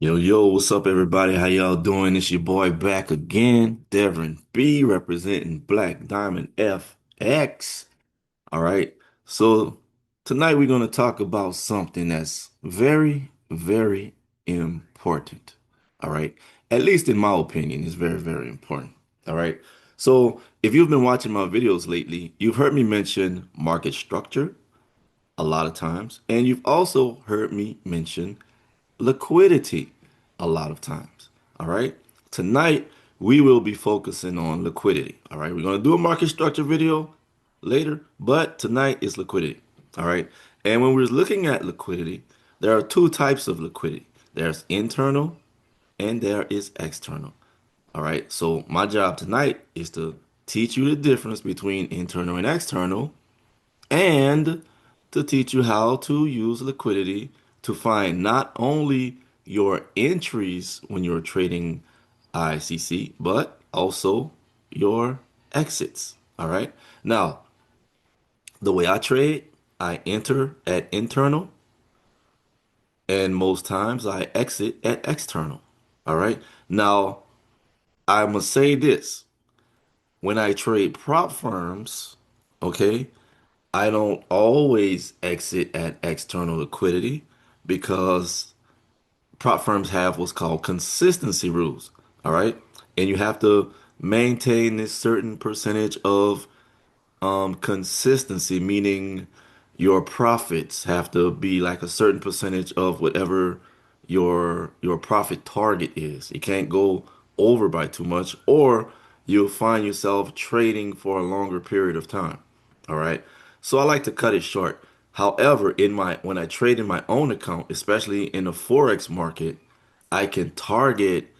Yo, yo, what's up, everybody? How y'all doing? It's your boy back again, Devin B, representing Black Diamond FX. All right. So tonight we're going to talk about something that's very, very important. All right. At least in my opinion, it's very, very important. All right. So if you've been watching my videos lately, you've heard me mention market structure a lot of times, and you've also heard me mention liquidity a lot of times. All right. Tonight, we will be focusing on liquidity. All right. We're going to do a market structure video later, but tonight is liquidity. All right. And when we're looking at liquidity, there are two types of liquidity. There's internal and there is external. All right. So my job tonight is to teach you the difference between internal and external and to teach you how to use liquidity to find not only your entries when you're trading ICC, but also your exits. All right. Now, the way I trade, I enter at internal, and most times I exit at external. All right. Now, I must say this when I trade prop firms, okay, I don't always exit at external liquidity because prop firms have what's called consistency rules. All right. And you have to maintain this certain percentage of consistency, meaning your profits have to be like a certain percentage of whatever your profit target is. You can't go over by too much, or you'll find yourself trading for a longer period of time. All right. So I like to cut it short. However, in my when I trade in my own account, especially in the Forex market, I can target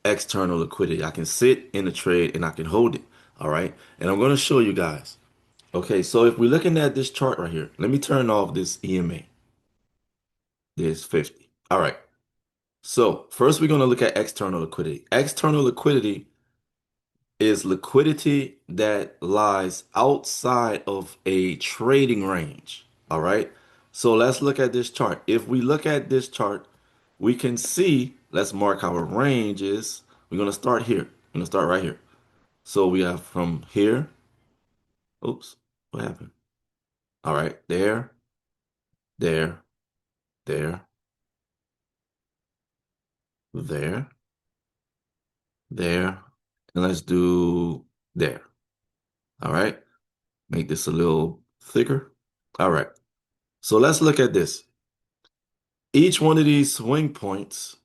external liquidity. I can sit in the trade and I can hold it. All right. And I'm going to show you guys. Okay, so if we're looking at this chart right here, let me turn off this EMA. This 50. All right. So first we're going to look at external liquidity. External liquidity is liquidity that lies outside of a trading range. All right. So let's look at this chart. If we look at this chart, we can see, let's mark our range is. We're going to start here. We're going to start right here. So we have from here. Oops, what happened? All right, there, there, there, there, there, and let's do there. All right, make this a little thicker. All right, so let's look at this. Each one of these swing points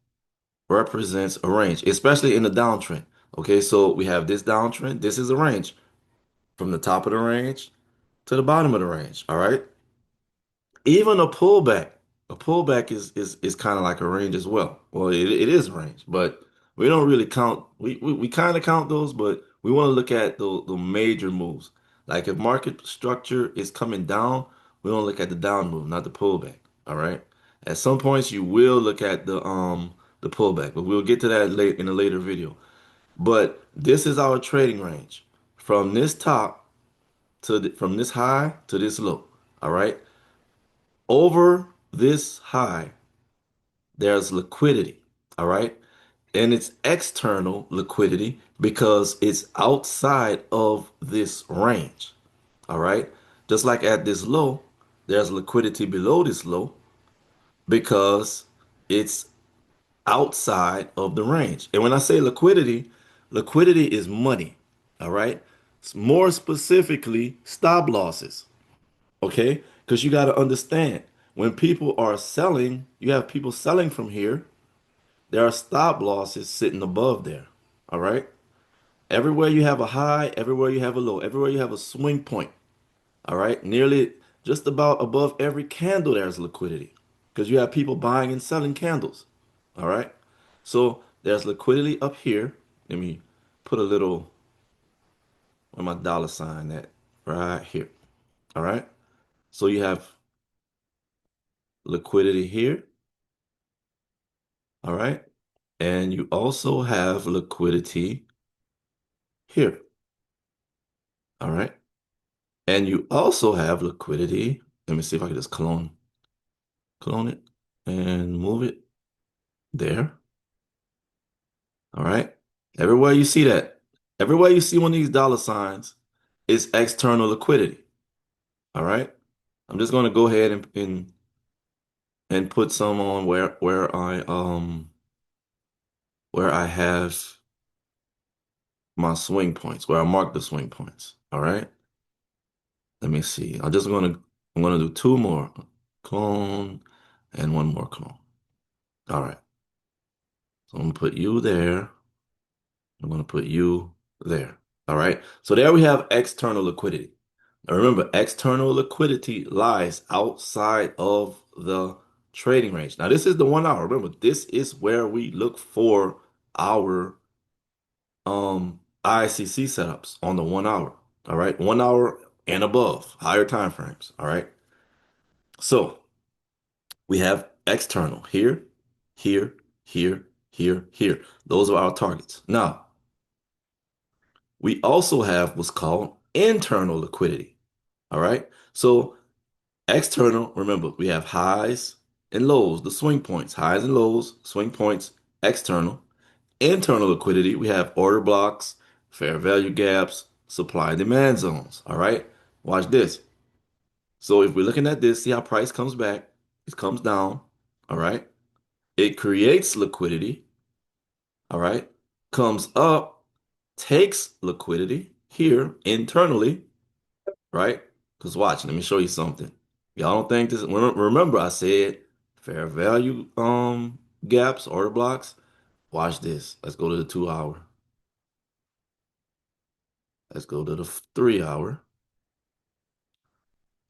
represents a range, especially in the downtrend. Okay, so we have this downtrend. This is a range from the top of the range to the bottom of the range. All right. Even a pullback is kind of like a range as well. Well, it is a range, but we don't really count. We kind of count those, but we want to look at the major moves. Like if market structure is coming down, we want to look at the down move, not the pullback. All right. At some points, you will look at the pullback, but we'll get to that late in a later video. But this is our trading range from this top from this high to this low. All right. Over this high, there's liquidity, all right? And it's external liquidity because it's outside of this range, all right? Just like at this low, there's liquidity below this low because it's outside of the range. And when I say liquidity, liquidity is money, all right? More specifically, stop losses. Okay? Because you got to understand when people are selling, you have people selling from here, there are stop losses sitting above there. All right? Everywhere you have a high, everywhere you have a low, everywhere you have a swing point. All right? Nearly just about above every candle, there's liquidity because you have people buying and selling candles. All right? So there's liquidity up here. Let me put a little where my dollar sign at right here. All right? So you have liquidity here. All right. And you also have liquidity here. All right. And you also have liquidity. Let me see if I can just clone it and move it. there. All right. Everywhere you see that, everywhere you see one of these dollar signs, it's external liquidity. All right. I'm just going to go ahead and put some on where I have my swing points, where I mark the swing points. All right. Let me see. I'm gonna do two more clone and one more clone. All right. So I'm gonna put you there. I'm gonna put you there. All right. So there we have external liquidity. Now remember, external liquidity lies outside of the trading range. Now this is the 1 hour. Remember, this is where we look for our ICC setups on the 1 hour. All right. 1 hour and above, higher time frames. All right. So we have external here, here, here, here, here. Those are our targets. Now, we also have what's called internal liquidity. All right. So external, remember, we have highs and lows, the swing points, highs and lows, swing points, external. Internal liquidity, we have order blocks, fair value gaps, supply and demand zones. All right. Watch this. So if we're looking at this, see how price comes back, it comes down. All right. It creates liquidity, all right, comes up, takes liquidity here internally, right? Because watch, let me show you something. Y'all don't think this, remember I said fair value gaps, order blocks. Watch this. Let's go to the 2 hour. Let's go to the 3 hour.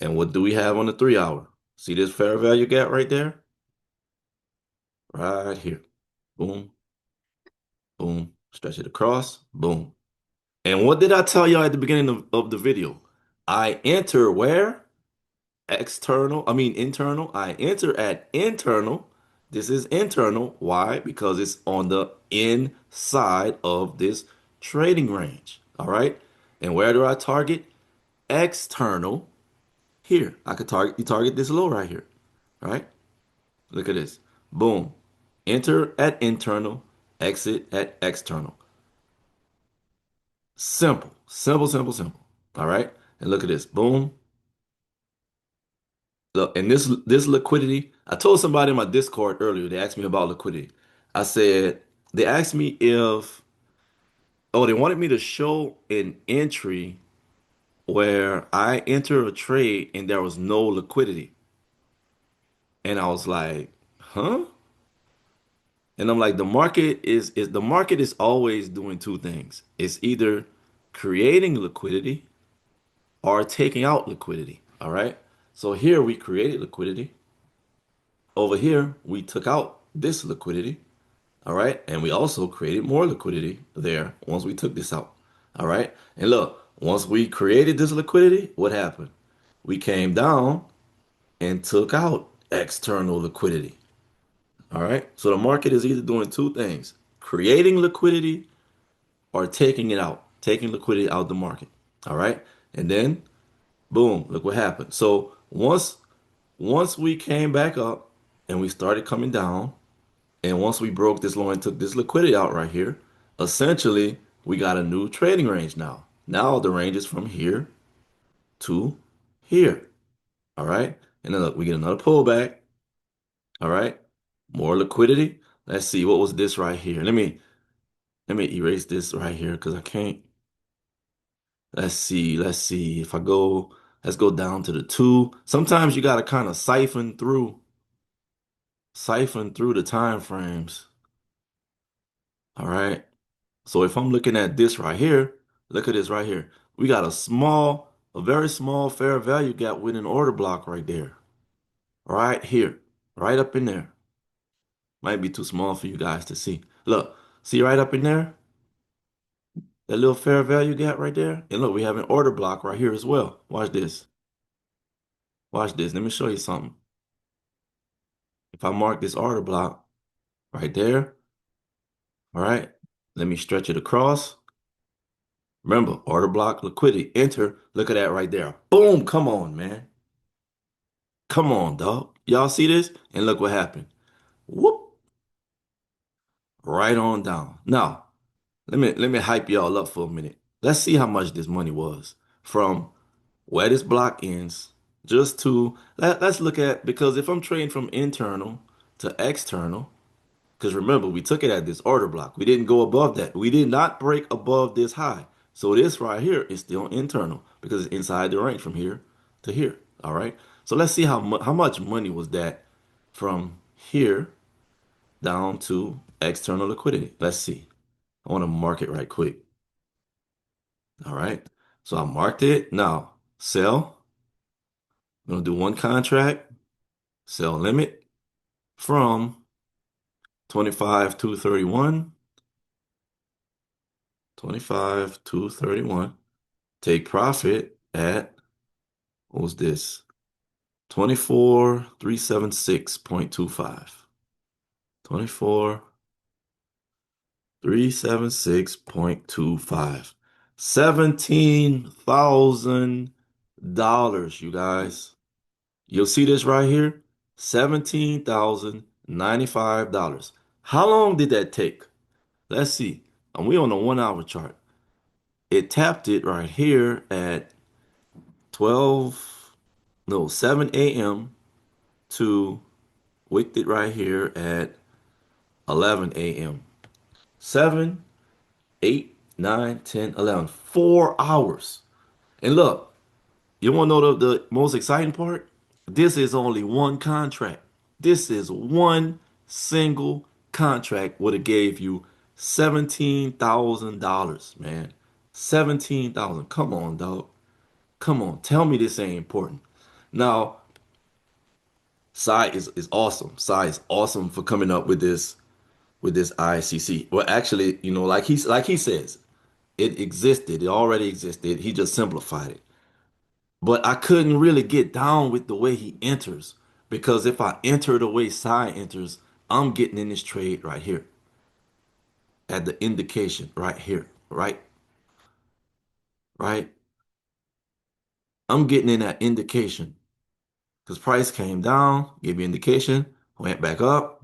And what do we have on the 3 hour? See this fair value gap right there? Right here. Boom, boom. Stretch it across. Boom. And what did I tell y'all at the beginning of the video? I enter where? Internal. I enter at internal. This is internal. Why? Because it's on the inside of this trading range. All right. And where do I target? External. Here. I could target, you target this low right here. All right. Look at this. Boom. Enter at internal, exit at external. Simple, simple, simple, simple. All right. And look at this. Boom. Look, and this liquidity, I told somebody in my Discord earlier, they asked me about liquidity. I said, they asked me if, oh, they wanted me to show an entry where I enter a trade and there was no liquidity. And I was like, huh? And I'm like, the market is always doing two things. It's either creating liquidity or taking out liquidity. All right. So here we created liquidity. Over here, we took out this liquidity. All right. And we also created more liquidity there once we took this out. All right. And look, once we created this liquidity, what happened? We came down and took out external liquidity. All right. So the market is either doing two things, creating liquidity or taking it out, taking liquidity out the market. All right. And then boom, look what happened. So once we came back up and we started coming down, and once we broke this low and took this liquidity out right here, essentially we got a new trading range now. Now the range is from here to here. All right. And then look, we get another pullback. All right. More liquidity. Let's see, what was this right here? Let me erase this right here because I can't. Let's see. If I go, let's go down to the 2. Sometimes you gotta kind of siphon through the time frames. All right. So if I'm looking at this right here, look at this right here. We got a very small fair value gap with an order block right there. Right here. Right up in there. Might be too small for you guys to see. Look, see right up in there? That little fair value gap right there? And look, we have an order block right here as well. Watch this. Watch this. Let me show you something. If I mark this order block right there, all right, let me stretch it across. Remember, order block, liquidity, enter. Look at that right there. Boom, come on, man. Come on, dog. Y'all see this? And look what happened. Whoop. right on down. Now, let me hype y'all up for a minute. Let's see how much this money was from where this block ends just to let's look at because if I'm trading from internal to external, because remember we took it at this order block. We didn't go above that. We did not break above this high. So this right here is still internal because it's inside the range from here to here. All right. So let's see how much money was that from here down to external liquidity. Let's see. I want to mark it right quick. All right. So I marked it. Now, sell. I'm going to do one contract, sell limit from 25 to 31, 25 to 31. Take profit at, what was this? 24,376.25. 24,376.25. $17,000, you guys. You'll see this right here, $17,095. How long did that take? Let's see. And we on a 1 hour chart. It tapped it right here at 7 a.m. to wicked it right here at 11 a.m. 7, 8, 9, 10, 11. 4 hours. And look, you want to know the most exciting part? This is only one contract. This is one single contract would have gave you $17,000, man. 17,000. Come on, dog. Come on. Tell me this ain't important. Now, Sai is awesome. Sai is awesome for coming up with this ICC. Well, actually, like he says, it existed. It already existed. He just simplified it. But I couldn't really get down with the way he enters because if I enter the way Sai enters, I'm getting in this trade right here at the indication right here, right? Right? I'm getting in that indication because price came down, gave me indication, went back up,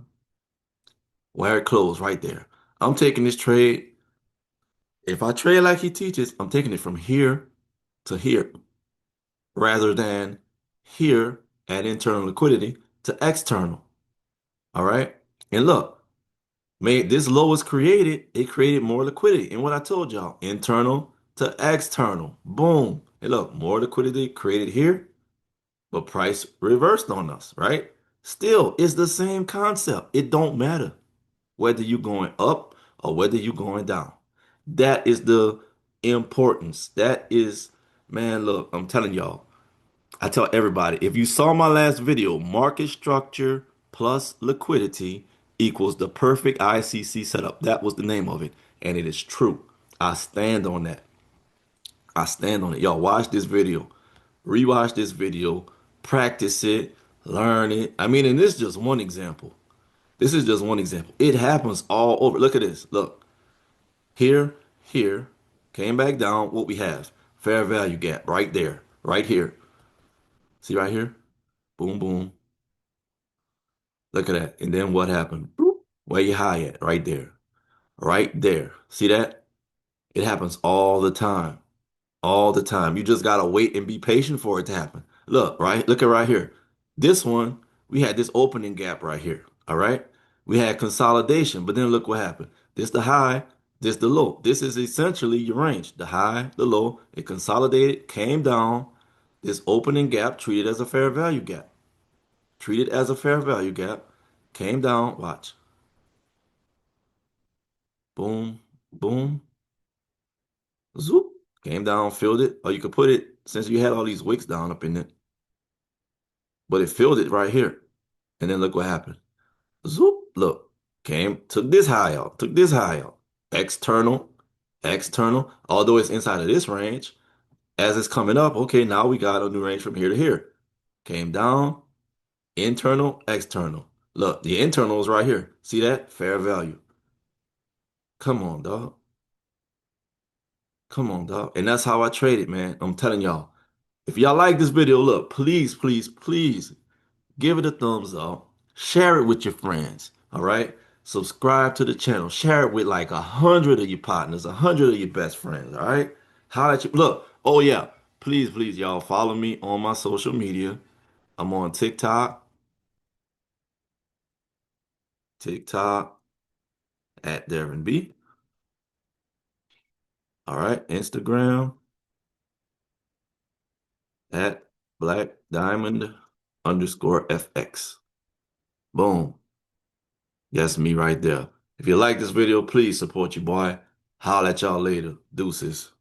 where it closed right there. I'm taking this trade. If I trade like he teaches, I'm taking it from here to here rather than here at internal liquidity to external. All right. And look, made this low was created, it created more liquidity. And what I told y'all, internal to external. Boom. And look, more liquidity created here, but price reversed on us, right? Still, it's the same concept. It don't matter whether you're going up or whether you're going down. That is the importance. That is, man, look, I'm telling y'all, I tell everybody, if you saw my last video, market structure plus liquidity equals the perfect ICC setup. That was the name of it. And it is true. I stand on that. I stand on it. Y'all watch this video, rewatch this video, practice it, learn it. I mean, and this is just one example. This is just one example. It happens all over. Look at this. Look, here, here, came back down. What we have, fair value gap right there, right here. See right here? Boom, boom. Look at that. And then what happened? Boop. Where you high at? Right there. Right there. See that? It happens all the time. All the time. You just gotta wait and be patient for it to happen. Look, right? Look at right here. This one, we had this opening gap right here. All right. We had consolidation, but then look what happened. This the high, this the low. This is essentially your range. The high, the low. It consolidated, came down. This opening gap treated as a fair value gap. Treated as a fair value gap. Came down. Watch. Boom, boom, zoop. Came down, filled it. Or you could put it, since you had all these wicks down up in it, but it filled it right here. And then look what happened. Zoop, look, took this high out, took this high out. External, external, although it's inside of this range, as it's coming up, okay, now we got a new range from here to here. Came down, internal, external. Look, the internal is right here. See that? Fair value. Come on, dog. Come on, dog. And that's how I trade it, man. I'm telling y'all. If y'all like this video, look, please, please, please give it a thumbs up. Share it with your friends. All right. subscribe to the channel, share it with like 100 of your partners, 100 of your best friends. All right. How at you look. Oh yeah. Please, y'all follow me on my social media. I'm on TikTok at Darren B. All right. Instagram at Black Diamond underscore FX. Boom. That's me right there. If you like this video, please support your boy. Holla at y'all later. Deuces.